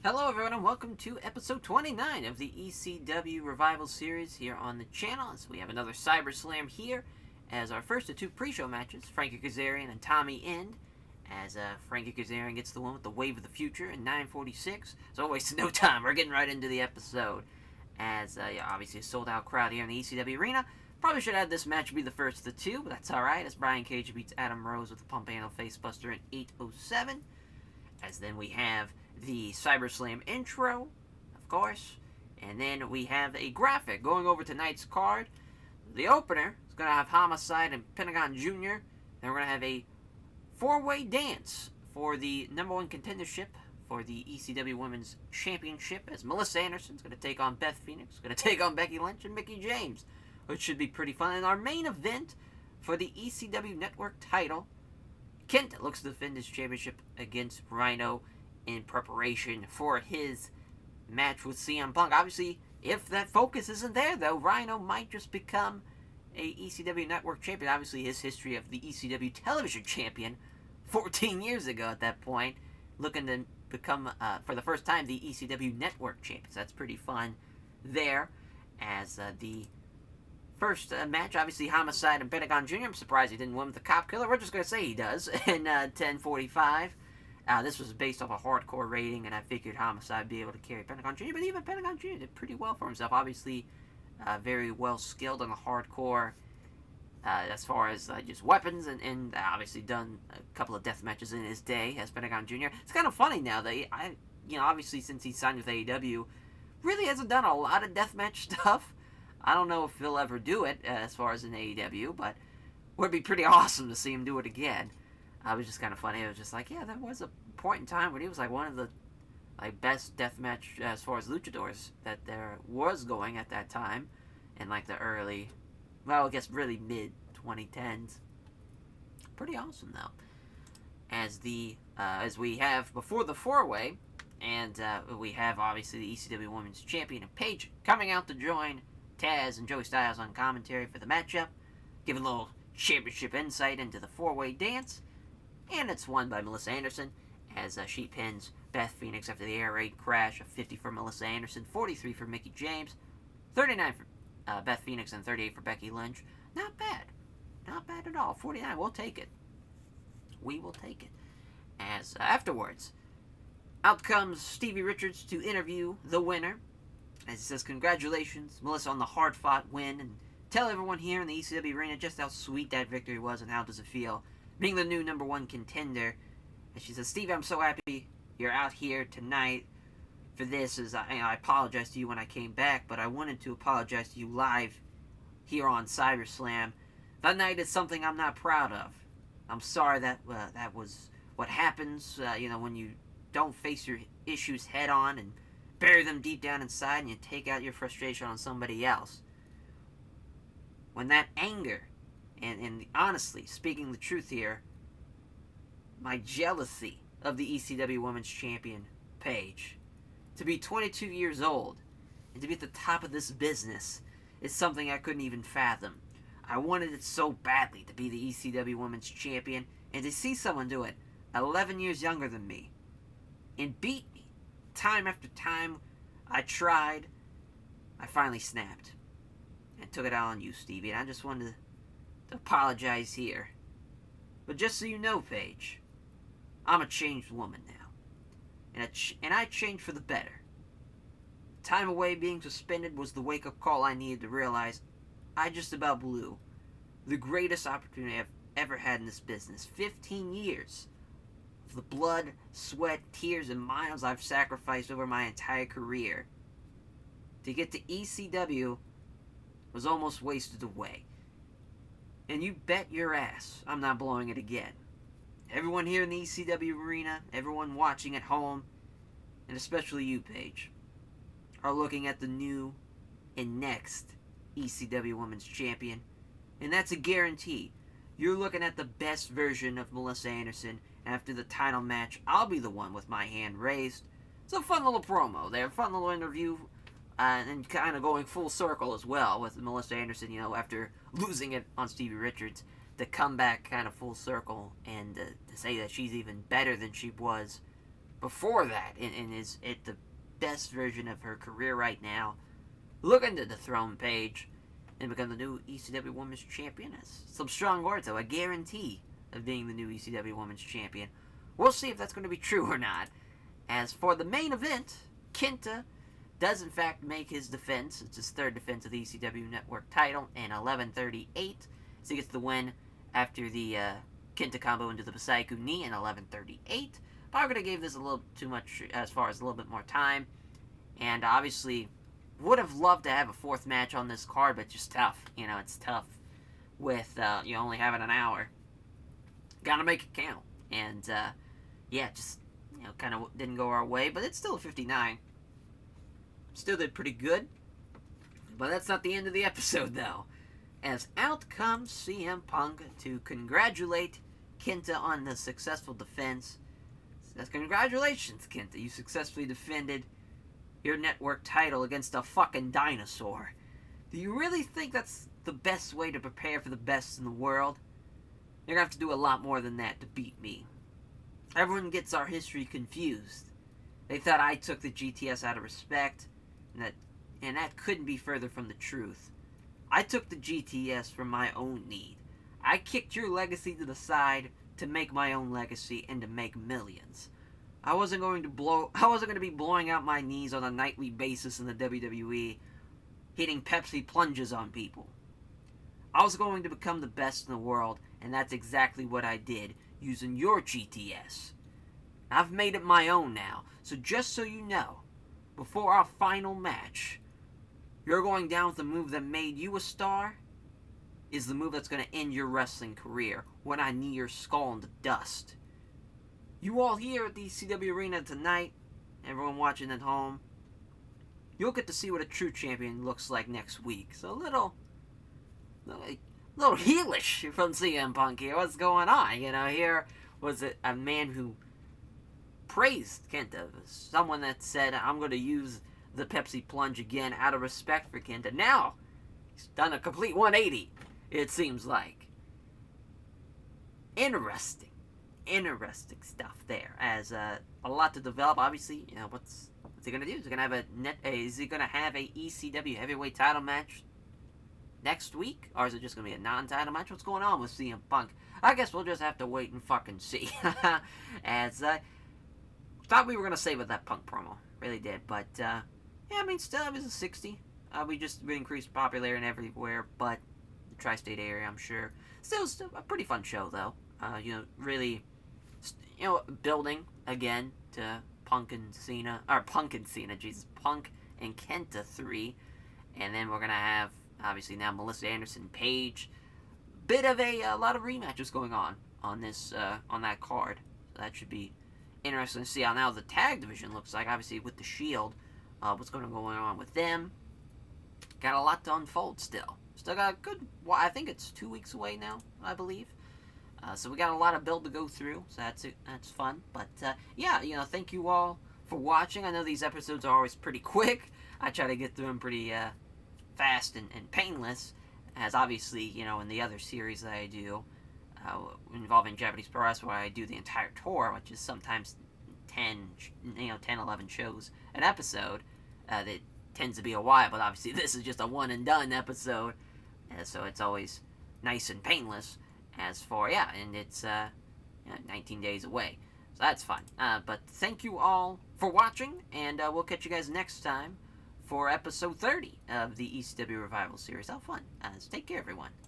Hello everyone and welcome to episode 29 of the ECW Revival series here on the channel. As we have another ScyberSlam here as our first of two pre-show matches, Frankie Kazarian and Tommy End, as Frankie Kazarian gets the one with the Wave of the Future in 9:46. So wasting no time, we're getting right into the episode. As obviously a sold out crowd here in the ECW arena. Probably should have this match be the first of the two, but that's alright, as Brian Cage beats Adam Rose with the Pump Handle Facebuster in 8:07. As then we have the ScyberSlam intro, of course, and then we have a graphic going over tonight's card. The opener is going to have Homicide and Pentagon Jr. Then we're going to have a four-way dance for the number one contendership for the ECW Women's Championship, as Melissa Anderson is going to take on Beth Phoenix, going to take on Becky Lynch and Mickie James, which should be pretty fun. And our main event for the ECW Network title, Kent looks to defend his championship against Rhino in preparation for his match with CM Punk. Obviously, if that focus isn't there, though, Rhino might just become a ECW Network champion. Obviously, his history of the ECW television champion 14 years ago at that point, looking to become, for the first time, the ECW Network champion. So that's pretty fun there. As the first match, obviously, Homicide and Pentagon Jr. I'm surprised he didn't win with the Cop Killer. We're just going to say he does in 10:45. This was based off a hardcore rating, and I figured Homicide would be able to carry Pentagon Jr., but even Pentagon Jr. did pretty well for himself. Obviously, very well skilled on the hardcore as far as just weapons, and obviously done a couple of death matches in his day as Pentagon Jr. It's kind of funny now that obviously since he signed with AEW, really hasn't done a lot of deathmatch stuff. I don't know if he'll ever do it as far as in AEW, but it would be pretty awesome to see him do it again. It was just kind of funny. It was just like, yeah, there was a point in time when he was like one of the best deathmatch as far as luchadors that there was going at that time, in like the early, well, I guess really mid 2010s. Pretty awesome though. As we have before the four-way, and we have obviously the ECW Women's Champion and Paige coming out to join Taz and Joey Styles on commentary for the matchup, give a little championship insight into the four-way dance, and it's won by Melissa Anderson as she pins Beth Phoenix after the air raid crash. A 50 for Melissa Anderson, 43 for Mickie James, 39 for Beth Phoenix, and 38 for Becky Lynch. Not bad. Not bad at all. 49, we'll take it. We will take it. As afterwards, out comes Stevie Richards to interview the winner. As he says, congratulations, Melissa, on the hard-fought win, and tell everyone here in the ECW arena just how sweet that victory was and how does it feel being the new number one contender. And she says, Stevie, I'm so happy you're out here tonight for this. As I apologized to you when I came back, but I wanted to apologize to you live here on ScyberSlam. That night is something I'm not proud of. I'm sorry that that was what happens, when you don't face your issues head on and bury them deep down inside and you take out your frustration on somebody else. When that anger, and honestly, speaking the truth here, my jealousy of the ECW Women's Champion, Paige, to be 22 years old and to be at the top of this business is something I couldn't even fathom. I wanted it so badly to be the ECW Women's Champion, and to see someone do it 11 years younger than me and beat me time after time I tried, I finally snapped and took it out on you, Stevie. And I just wanted to apologize here. But just so you know, Paige, I'm a changed woman now. And I changed for the better. Time away being suspended was the wake-up call I needed to realize I just about blew the greatest opportunity I've ever had in this business. 15 years of the blood, sweat, tears, and miles I've sacrificed over my entire career to get to ECW was almost wasted away. And you bet your ass I'm not blowing it again. Everyone here in the ECW arena, everyone watching at home, and especially you, Paige, are looking at the new and next ECW Women's Champion. And that's a guarantee. You're looking at the best version of Melissa Anderson, and after the title match, I'll be the one with my hand raised. It's a fun little promo there, fun little interview, and kind of going full circle as well with Melissa Anderson, after losing it on Stevie Richards, to come back kind of full circle and to say that she's even better than she was before that and is at the best version of her career right now, looking to dethrone Paige and become the new ECW Women's Champion. That's some strong words, though. A guarantee of being the new ECW Women's Champion. We'll see if that's going to be true or not. As for the main event, Kenta does in fact make his defense. It's his third defense of the ECW Network title in 11:38. So he gets the win after the Kenta combo into the Psycho knee in 11:38. But I'm going to give this a little too much as far as a little bit more time. And obviously, would have loved to have a fourth match on this card, but just tough. You know, it's tough with you only having an hour. Gotta make it count. And yeah, just kind of didn't go our way, but it's still a 59. Still did pretty good. But that's not the end of the episode, though. As out comes CM Punk to congratulate Kenta on the successful defense. Says, congratulations, Kenta. You successfully defended your network title against a fucking dinosaur. Do you really think that's the best way to prepare for the best in the world? You're gonna have to do a lot more than that to beat me. Everyone gets our history confused. They thought I took the GTS out of respect, and that couldn't be further from the truth. I took the GTS for my own need. I kicked your legacy to the side to make my own legacy and to make millions. I wasn't going to be blowing out my knees on a nightly basis in the WWE, hitting Pepsi plunges on people. I was going to become the best in the world, and that's exactly what I did, using your GTS. I've made it my own now, so just so you know, before our final match, you're going down with the move that made you a star, is the move that's going to end your wrestling career, when I knee your skull into dust. You all here at the ECW Arena tonight, everyone watching at home, you'll get to see what a true champion looks like next week. So a little heelish from CM Punk here. What's going on? Here was a man who praised Kenta. Someone that said, I'm going to use the Pepsi plunge again out of respect for Kenta. Now, he's done a complete 180, it seems like. Interesting stuff there. As a lot to develop. Obviously, what's he going to do? Is he going to have a ECW heavyweight title match next week? Or is it just going to be a non-title match? What's going on with CM Punk? I guess we'll just have to wait and fucking see. As thought we were going to save with that Punk promo. Really did. But, yeah, I mean, still, it was a 60. We increased popularity everywhere, but the tri-state area, I'm sure. Still a pretty fun show, though. Really, building, again, to Punk and Cena, Jesus, Punk and Kenta 3. And then we're going to have, obviously, now Melissa Anderson, Paige. Bit of a lot of rematches going on this, on that card. So that should be interesting to see how now the tag division looks like, obviously, with the Shield. What's going on with them. Got a lot to unfold still. Still got a good, I think it's 2 weeks away now, I believe. So we got a lot of build to go through, so that's fun. But, yeah, thank you all for watching. I know these episodes are always pretty quick. I try to get through them pretty fast and painless, as obviously, in the other series that I do, involving Japanese Pro Wrestling, where I do the entire tour, which is sometimes 10, 11 shows an episode. That tends to be a while, but obviously this is just a one-and-done episode, so it's always nice and painless. As for, and it's 19 days away, so that's fun. But thank you all for watching, and we'll catch you guys next time for episode 30 of the ECW Revival series. How fun. So take care, everyone.